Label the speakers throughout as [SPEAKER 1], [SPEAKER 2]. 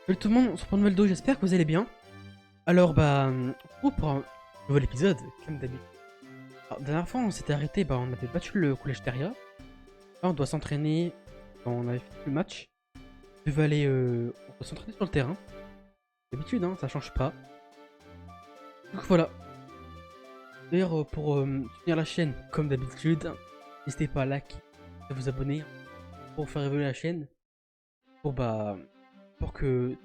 [SPEAKER 1] Salut tout le monde, on se retrouve pour une nouvelle vidéo, j'espère que vous allez bien. Alors pour un nouvel épisode, comme d'habitude. Alors, la dernière fois on s'était arrêté, on avait battu le collège Teria. Là on doit s'entraîner, on avait fait le match. On devait aller, on doit s'entraîner sur le terrain. D'habitude hein, ça change pas. Donc voilà. D'ailleurs pour soutenir la chaîne, comme d'habitude, n'hésitez pas à liker, à vous abonner pour faire évoluer la chaîne. Pour pour que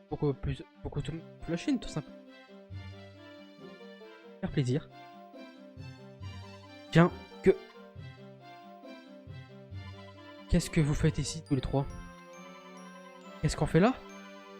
[SPEAKER 1] pour que tout le monde trouve la chaîne tout simplement. Faire plaisir. Tiens, qu'est-ce que vous faites ici tous les trois? Qu'est-ce qu'on fait là?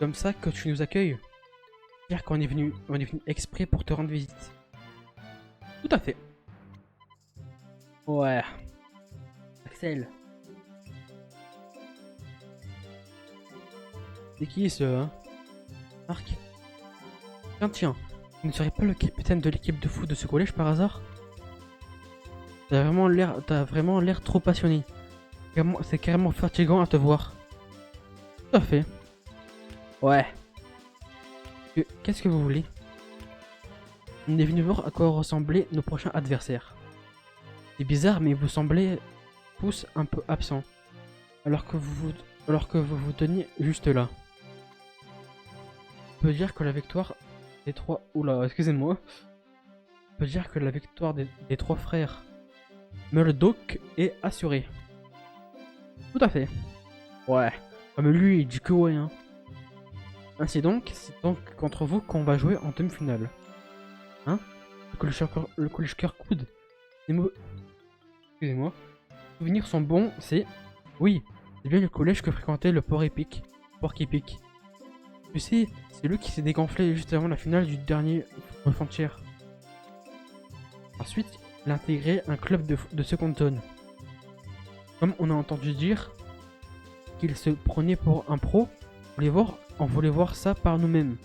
[SPEAKER 1] Comme ça que tu nous accueilles? Dire qu'on est venu exprès pour te rendre visite. Tout à fait. Ouais. Axel. C'est qui ce, hein? Marc? Tiens. Tu ne serais pas le capitaine de l'équipe de foot de ce collège par hasard? T'as vraiment l'air trop passionné. C'est carrément fatigant à te voir. Tout à fait. Ouais. Qu'est-ce que vous voulez? On est venu voir à quoi ressemblaient nos prochains adversaires. C'est bizarre, mais vous semblez tous un peu absents. Alors que vous vous teniez juste là. On peut dire que la victoire des trois... Oula, excusez-moi. On peut dire que la victoire des trois frères Murdoch est assurée. Tout à fait. Ouais. Comme lui, il dit que ouais, hein. Ainsi donc, c'est donc contre vous qu'on va jouer en demi-finale. Hein? Le collège cœur coude. Excusez-moi. Les souvenirs sont bons, c'est... Oui, c'est bien le collège que fréquentait le Porc Épic. Tu sais, c'est lui qui s'est dégonflé juste avant la finale du dernier Frontier. Ensuite, il a intégré un club de seconde zone. Comme on a entendu dire qu'il se prenait pour un pro, on voulait voir ça par nous-mêmes.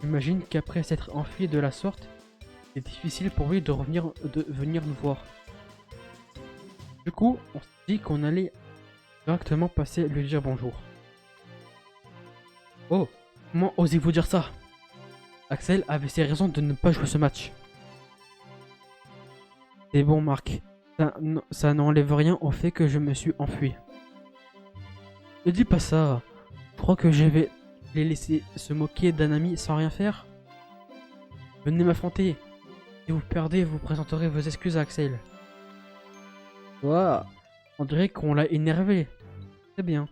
[SPEAKER 1] J'imagine qu'après s'être enfui de la sorte, c'est difficile pour lui de venir nous voir. Du coup, on s'est dit qu'on allait directement passer lui dire bonjour. Oh, comment osez-vous dire ça? Axel avait ses raisons de ne pas jouer ce match. C'est bon, Marc. Ça n'enlève rien au fait que je me suis enfui. Ne dis pas ça. Je crois que je vais les laisser se moquer d'un ami sans rien faire. Venez m'affronter. Si vous perdez, vous présenterez vos excuses à Axel. Waouh, on dirait qu'on l'a énervé. Très bien.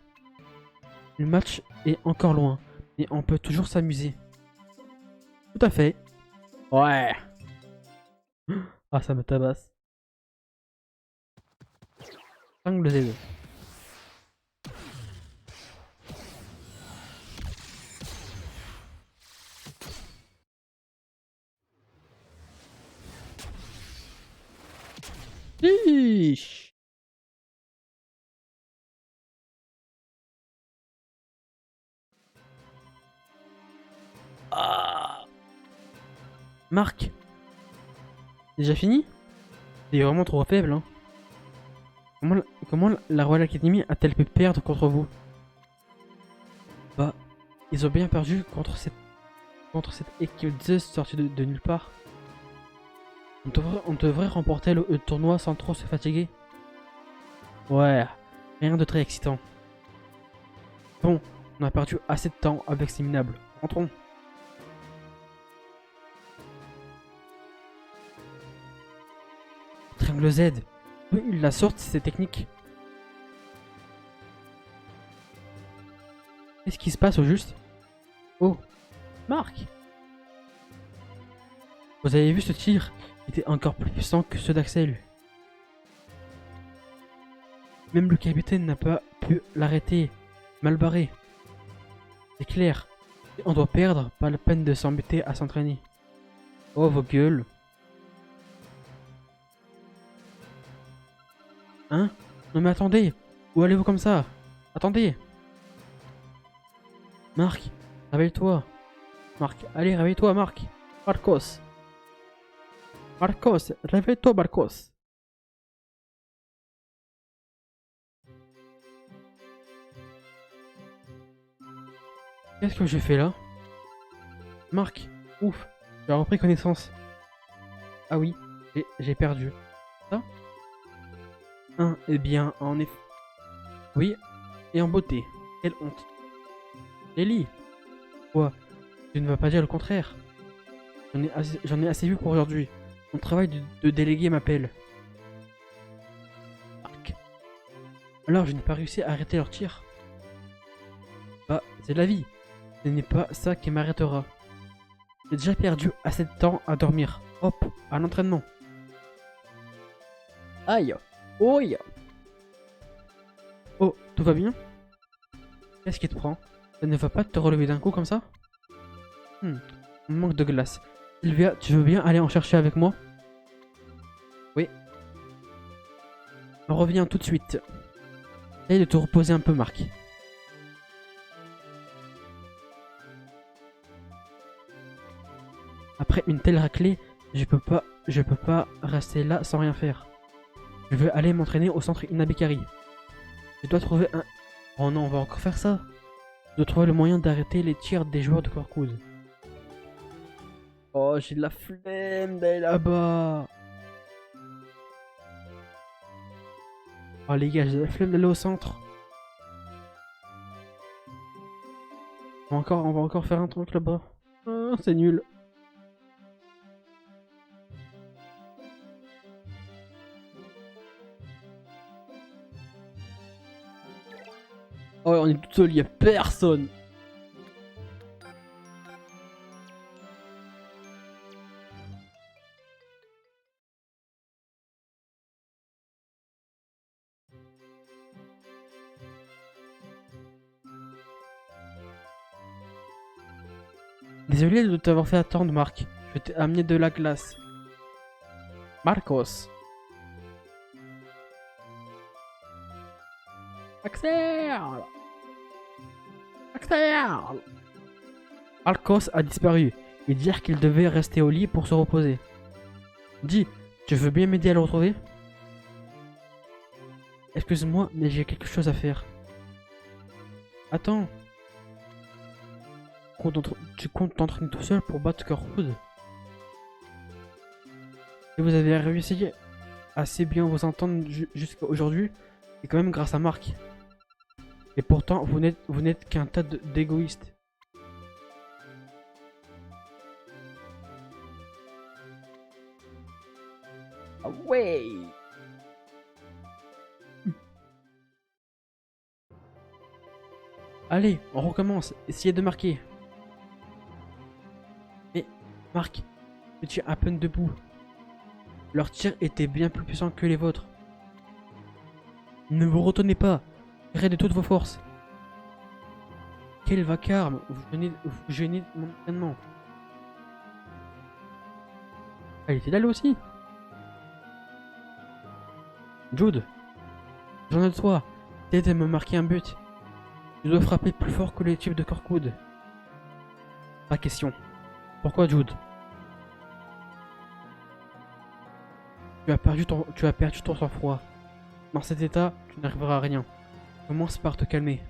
[SPEAKER 1] Le match est encore loin, mais on peut toujours s'amuser. Tout à fait. Ouais. Ah, ça me tabasse. Triangle Z. Chiche. Ah. Marc, déjà fini? C'est vraiment trop faible, hein. Comment la Royal Academy a-t-elle pu perdre contre vous? Bah, ils ont bien perdu contre cette équipe Zeus sortie de nulle part. On devrait remporter le tournoi sans trop se fatiguer. Ouais, rien de très excitant. Bon, on a perdu assez de temps avec ces minables. Rentrons. Triangle Z. Oui, il la sorte, c'est technique. Qu'est-ce qui se passe au juste? Oh, Marc! Vous avez vu ce tir? Il était encore plus puissant que ceux d'Axel. Même le capitaine n'a pas pu l'arrêter. Mal barré. C'est clair. Si on doit perdre, pas la peine de s'embêter à s'entraîner. Oh, vos gueules. Hein? Non mais attendez. Où allez-vous comme ça? Attendez. Marc, réveille-toi. Marc, allez, réveille-toi, Marc. Marcos. Marcos, réveille-toi, Marcos. Qu'est-ce que j'ai fait là? Marc, ouf, tu as repris connaissance. Ah oui, j'ai perdu. Ça? Eh bien, en effet. Oui, et en beauté. Quelle honte. Ellie, quoi? Tu ne vas pas dire le contraire. J'en ai assez vu pour aujourd'hui. Mon travail de délégué m'appelle. Marc. Alors, je n'ai pas réussi à arrêter leur tir. Bah, c'est la vie. Ce n'est pas ça qui m'arrêtera. J'ai déjà perdu assez de temps à dormir. Hop, à l'entraînement. Aïe. Oi. Oh, tout va bien? Qu'est-ce qui te prend? Ça ne va pas te relever d'un coup comme ça? On manque de glace. Sylvia, tu veux bien aller en chercher avec moi? Oui. On revient tout de suite. Essaye de te reposer un peu, Marc. Après une telle raclée, je peux pas rester là sans rien faire. Je veux aller m'entraîner au centre Inabikari. Je dois trouver un... Oh non, on va encore faire ça. Je dois trouver le moyen d'arrêter les tirs des joueurs de Corcoude. Oh, j'ai de la flemme d'aller là-bas. Oh les gars, j'ai de la flemme d'aller au centre. On va encore faire un truc là-bas. Oh, c'est nul. Oh, on est tout seul, il y a personne. Désolé de t'avoir fait attendre, Marc. Je t'ai amené de la glace. Marcos. Axel. Axel. Marcos a disparu et dire qu'il devait rester au lit pour se reposer. Dis, tu veux bien m'aider à le retrouver? Excuse-moi, mais j'ai quelque chose à faire. Attends. Tu comptes t'entraîner tout seul pour battre Corcud? Et vous avez réussi assez bien vous entendre jusqu'à aujourd'hui, c'est quand même grâce à Marc. Et pourtant, vous n'êtes qu'un tas d'égoïstes. Ah ouais. Allez, on recommence. Essayez de marquer. Mais, Marc, tu tiens à peine debout. Leurs tirs étaient bien plus puissants que les vôtres. Ne vous retenez pas. Tirez de toutes vos forces. Quel vacarme. Vous gênez mon entraînement. Ah, il était là lui aussi. Jude, j'en ai de toi. T'aides à me marquer un but. Je dois frapper plus fort que les types de Corcud. Pas question. Pourquoi Jude? Tu as perdu ton sang-froid. Dans cet état, tu n'arriveras à rien. Commence par te calmer.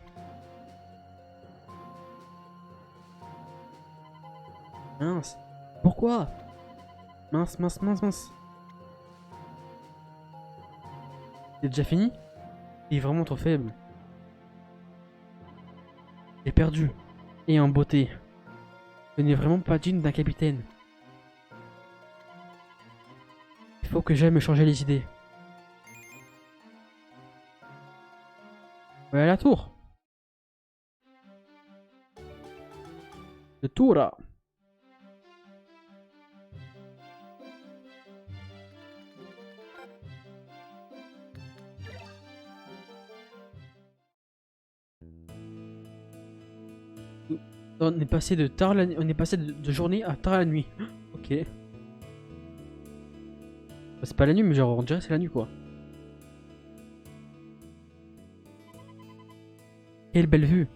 [SPEAKER 1] Mince. Pourquoi? Mince, mince, mince, mince. C'est déjà fini? Il est vraiment trop faible. J'ai perdu. Et en beauté. Ce n'est vraiment pas digne d'un capitaine. Il faut que j'aille me changer les idées. Ouais, à la tour. Le tour là. On est passé de tard on est passé de journée à tard la nuit. Ok. Bah, c'est pas la nuit, mais genre on dirait que c'est la nuit quoi. Quelle belle vue.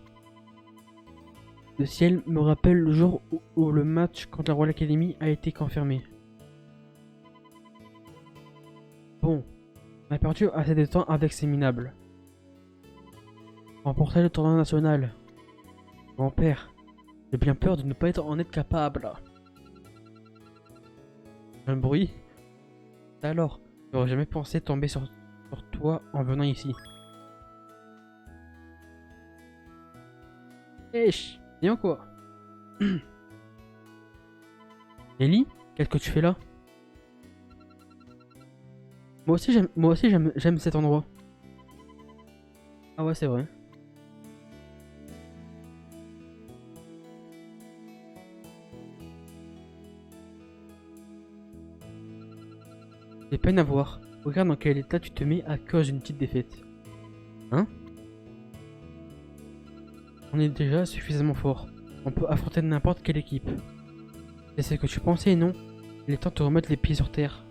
[SPEAKER 1] Le ciel me rappelle le jour où le match contre la Royal Academy a été confirmé. Bon, on a perdu assez de temps avec ces minables. Remporter le tournoi national. Mon père, J'ai bien peur de ne pas en être capable. Un bruit? Alors, j'aurais jamais pensé tomber sur toi en venant ici. Wesh, viens quoi? Ellie, qu'est-ce que tu fais là? Moi aussi j'aime cet endroit. Ah ouais, c'est vrai. J'ai peine à voir. Regarde dans quel état tu te mets à cause d'une petite défaite. Hein? On est déjà suffisamment fort. On peut affronter n'importe quelle équipe. C'est ce que tu pensais, non? Il est temps de te remettre les pieds sur terre.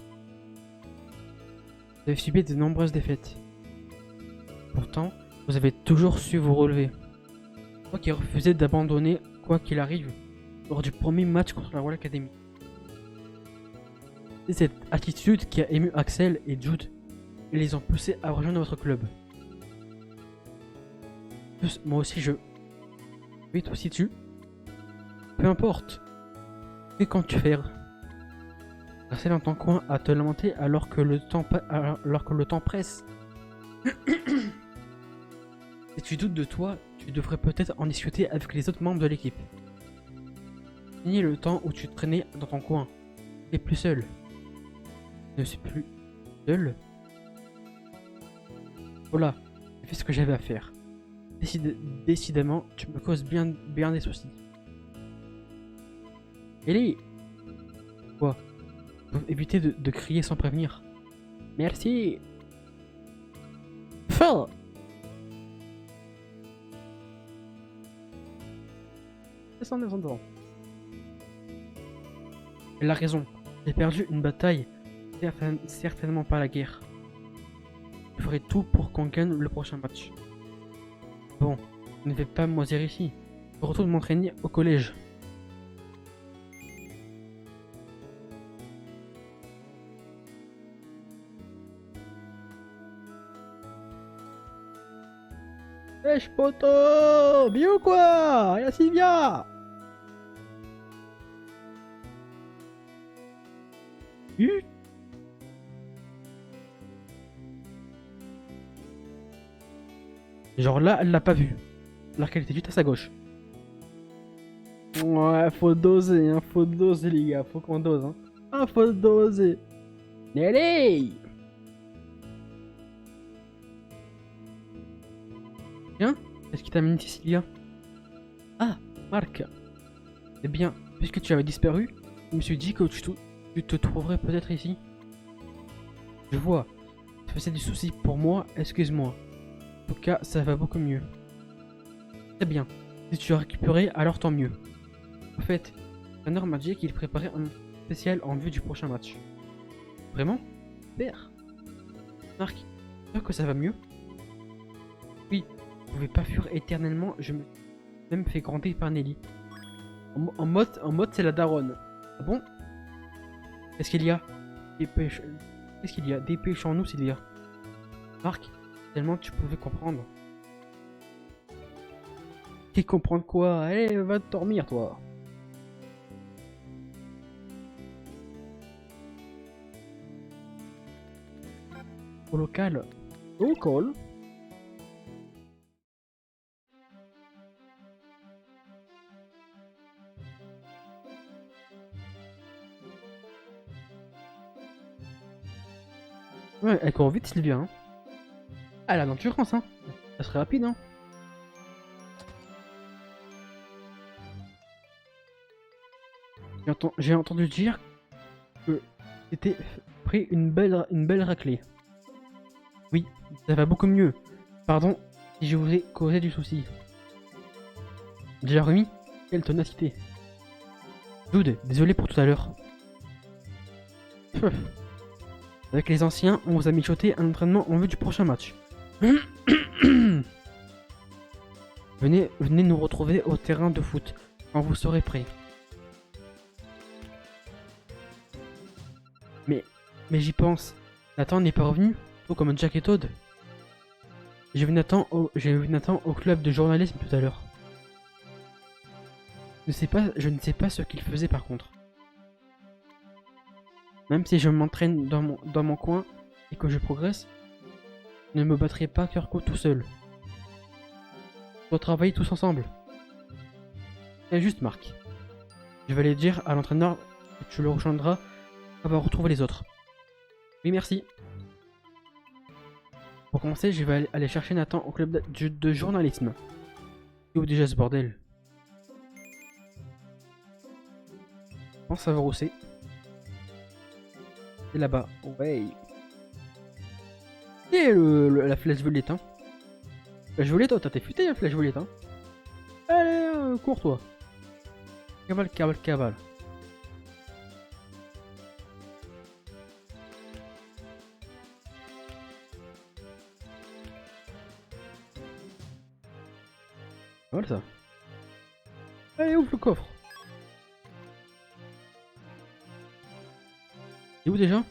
[SPEAKER 1] Vous avez subi de nombreuses défaites. Pourtant, vous avez toujours su vous relever. Toi qui refusais d'abandonner quoi qu'il arrive lors du premier match contre la Royal Academy. C'est cette attitude qui a ému Axel et Jude et les ont poussés à rejoindre votre club. Moi aussi je... Oui, toi aussi tu... Peu importe. Que comptes-tu faire? Rester dans ton coin à te lamenter alors que le temps presse. Si tu doutes de toi, tu devrais peut-être en discuter avec les autres membres de l'équipe. Finis le temps où tu traînais dans ton coin. Tu n'es plus seul. Je ne suis plus seul. Voilà, j'ai fait ce que j'avais à faire. Décidément, tu me causes bien des soucis. Ellie! Quoi? Faut éviter de crier sans prévenir. Merci! Fin! Descends. Elle a raison. J'ai perdu une bataille. Certainement pas la guerre. Je ferai tout pour qu'on gagne le prochain match. Bon, ne vais pas moisir ici. Je retourne m'entraîner au collège. Wesh poto! Bien ou quoi? Y'a Sylvia! Genre là, elle l'a pas vu. Alors qu'elle était juste à sa gauche. Ouais, faut doser, hein. Faut doser, les gars. Faut qu'on dose, hein. Ah, faut doser. Allez! Tiens, qu'est-ce qui t'amène ici, Sylvia? Ah, Marc. Eh bien, puisque tu avais disparu, je me suis dit que tu te trouverais peut-être ici. Je vois. Tu faisais du souci pour moi, excuse-moi. En tout cas, ça va beaucoup mieux. Très bien. Si tu as récupéré, alors tant mieux. En fait, l'entraîneur m'a dit qu'il préparait un spécial en vue du prochain match. Vraiment? Super. Marc, tu vois que ça va mieux? Oui, je ne pouvais pas fuir éternellement, je me suis même fait gronder par Nelly. En mode c'est la daronne. Ah bon? Qu'est-ce qu'il y a? Qu'est-ce qu'il y a? Dépêchons-nous, Sylvia. Marc, tellement tu pouvais comprendre. Qui comprendre quoi? Allez, va dormir, toi. Au local. Au call. Ouais, elle court vite, Sylvia. Hein. Ah, la l'endurance, hein. Ça serait rapide, hein. J'ai entendu dire que c'était pris une belle raclée. Oui, ça va beaucoup mieux. Pardon si je vous ai causé du souci. Déjà remis? Quelle ténacité. Dude, désolé pour tout à l'heure. Avec les anciens, on vous a mijoté un entraînement en vue du prochain match. Venez nous retrouver au terrain de foot quand vous serez prêts. Mais j'y pense. Nathan n'est pas revenu, tout comme Jack et Todd. J'ai vu Nathan au club de journalisme tout à l'heure. Je ne sais pas ce qu'il faisait par contre. Même si je m'entraîne dans mon coin et que je progresse, je ne me battrai pas Kirko tout seul. On doit travailler tous ensemble. C'est juste Marc. Je vais aller dire à l'entraîneur que tu le rejoindras avant de retrouver les autres. Oui, merci. Pour commencer, je vais aller chercher Nathan au club de journalisme. C'est où déjà ce bordel? Je pense savoir où c'est. C'est là-bas. Ouais. Et la flèche violette, hein. Flèche violette, toi, t'es futé, hein, flèche violette, hein. Allez, cours-toi. Cavale, cavale, cavale. Voilà ça. Allez, ouvre le coffre. C'est où déjà?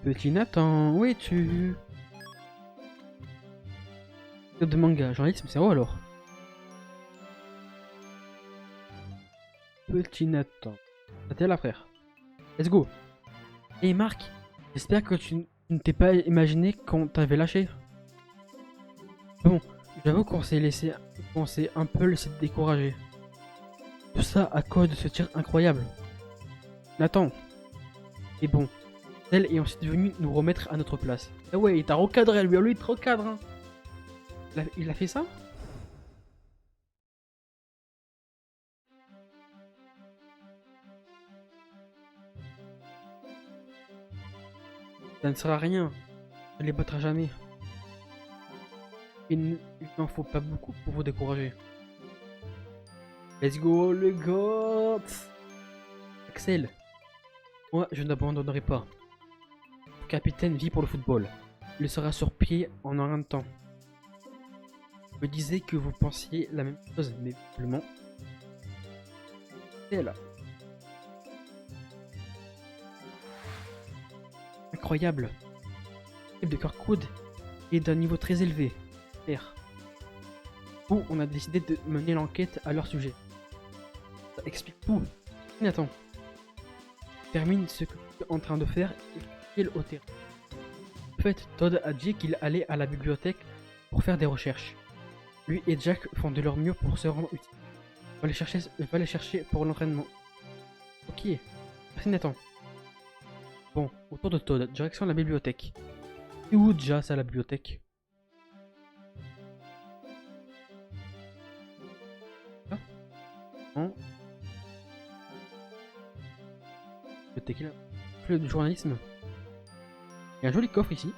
[SPEAKER 1] Petit Nathan, où es-tu? De manga, journalisme, c'est où alors? Petit Nathan. T'es là, frère. Let's go. Et Marc, j'espère que tu ne t'es pas imaginé qu'on t'avait lâché. Bon, j'avoue qu'on s'est un peu laissé décourager. Tout ça à cause de ce tir incroyable. Nathan. Et bon, elle est ensuite venue nous remettre à notre place. Ah ouais, il t'a recadré lui, il te recadre. Hein. Il a fait ça? Ça ne sert à rien. Ne les battra jamais. Il n'en faut pas beaucoup pour vous décourager. Let's go, le GOAT! Axel, moi je n'abandonnerai pas. Le capitaine vit pour le football. Il sera sur pied en un rien de temps. Je me disais que vous pensiez la même chose, mais visiblement. C'est là. Incroyable. L'équipe de Kirkwood est d'un niveau très élevé. Où on a décidé de mener l'enquête à leur sujet. Ça explique tout. Mais attends. Termine ce que tu es en train de faire et file au terrain. En fait, Todd a dit qu'il allait à la bibliothèque pour faire des recherches. Lui et Jack font de leur mieux pour se rendre utile. Va les chercher pour l'entraînement. Ok. Merci Nathan. Bon, autour de Todd, direction la bibliothèque. Et où déjà ça la bibliothèque? Ah non. Bibliothèque là. Club de journalisme. Il y a un joli coffre ici.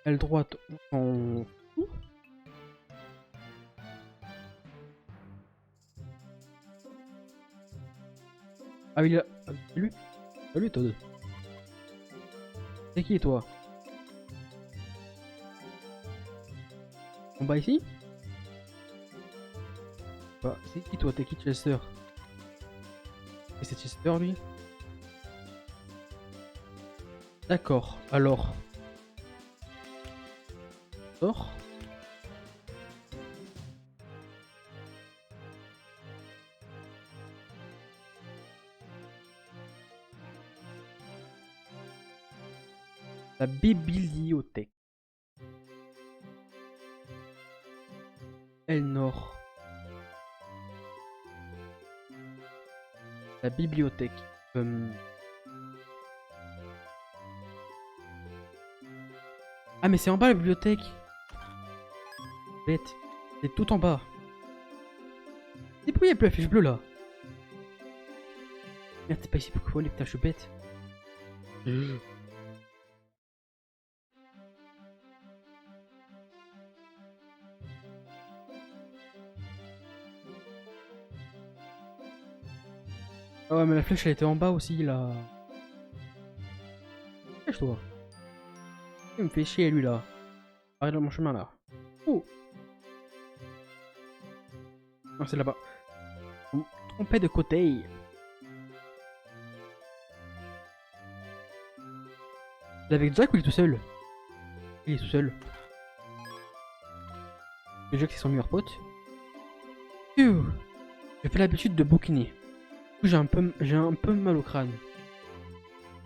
[SPEAKER 1] Aile droite, on s'en fout. Ah oui, là. Salut. Salut Todd. C'est qui toi? En bas ici? Bah, c'est qui toi? T'es qui Chester? Et c'est Chester lui? D'accord, alors. Sors. La bibliothèque. Elnor. La bibliothèque. Ah mais c'est en bas la bibliothèque. Bête. C'est tout en bas. Et pourquoi il n'y a plus la fiche bleue là? Merde, c'est pas ici pour qu'il faut aller, putain, je suis bête. Ah ouais, mais la flèche elle était en bas aussi là. Cache-toi. Il me fait chier lui là. Arrête dans mon chemin là. Oh. Non, c'est là-bas. Trompé de côté. Il est avec Jack ou il est tout seul? Il est tout seul. Le Jack c'est son meilleur pote. Phew. J'ai fait l'habitude de bouquiner. Du coup, j'ai un peu mal au crâne.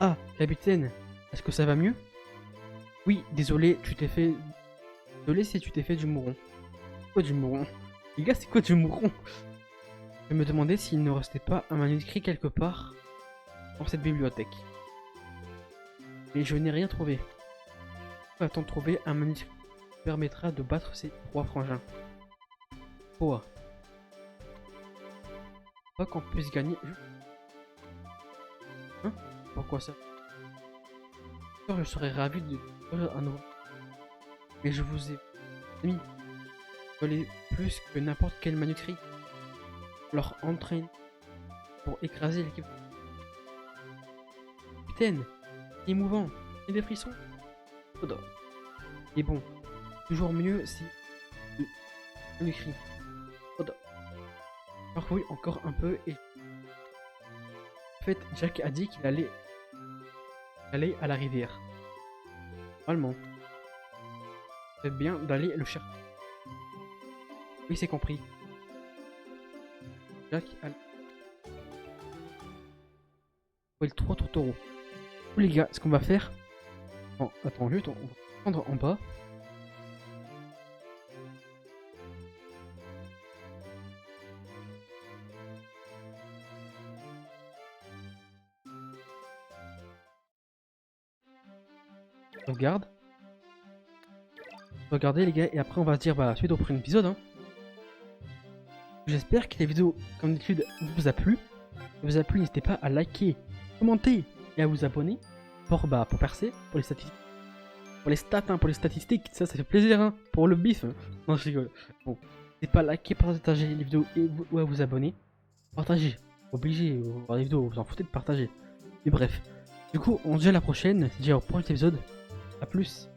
[SPEAKER 1] Ah, capitaine, est-ce que ça va mieux? Oui, désolé, tu t'es fait... Désolé si tu t'es fait du mouron. Quoi du mouron? Les gars, c'est quoi du mouron? Je me demandais s'il ne restait pas un manuscrit quelque part dans cette bibliothèque. Mais je n'ai rien trouvé. Va-t-on trouver un manuscrit qui permettra de battre ces trois frangins? Quoi? Pas qu'on puisse gagner... Hein? Pourquoi ça? Je serais ravi de un nouveau. Mais je vous ai mis plus que n'importe quel manuscrit. Leur entraîne pour écraser l'équipe. Capitaine, émouvant, et des frissons. Oda. Et bon, toujours mieux si manuscrit. Oda. Parcourir encore un peu et en fait, Jack a dit qu'il allait à la rivière. Normalement, c'est bien d'aller le chercher. Oui, c'est compris. Jack a... le 3 tourtereaux. Les gars, ce qu'on va faire... Oh, attends, juste, on va prendre en bas. Sauvegarde. Regardez les gars, et après on va se dire bah suite au prochain épisode. Hein. J'espère que la vidéo, comme d'habitude, vous a plu. Si vous a plu, n'hésitez pas à liker, commenter et à vous abonner pour percer, pour les statistiques. Pour les stats, hein, pour les statistiques, ça fait plaisir, hein, pour le bif. Hein. Non, je rigole. Bon, n'hésitez pas à liker, partager les vidéos ou à vous abonner. Partagez, obligé, voir les vidéos, vous en foutez de partager. Mais bref, du coup, on se dit à la prochaine, c'est déjà au prochain épisode. A plus.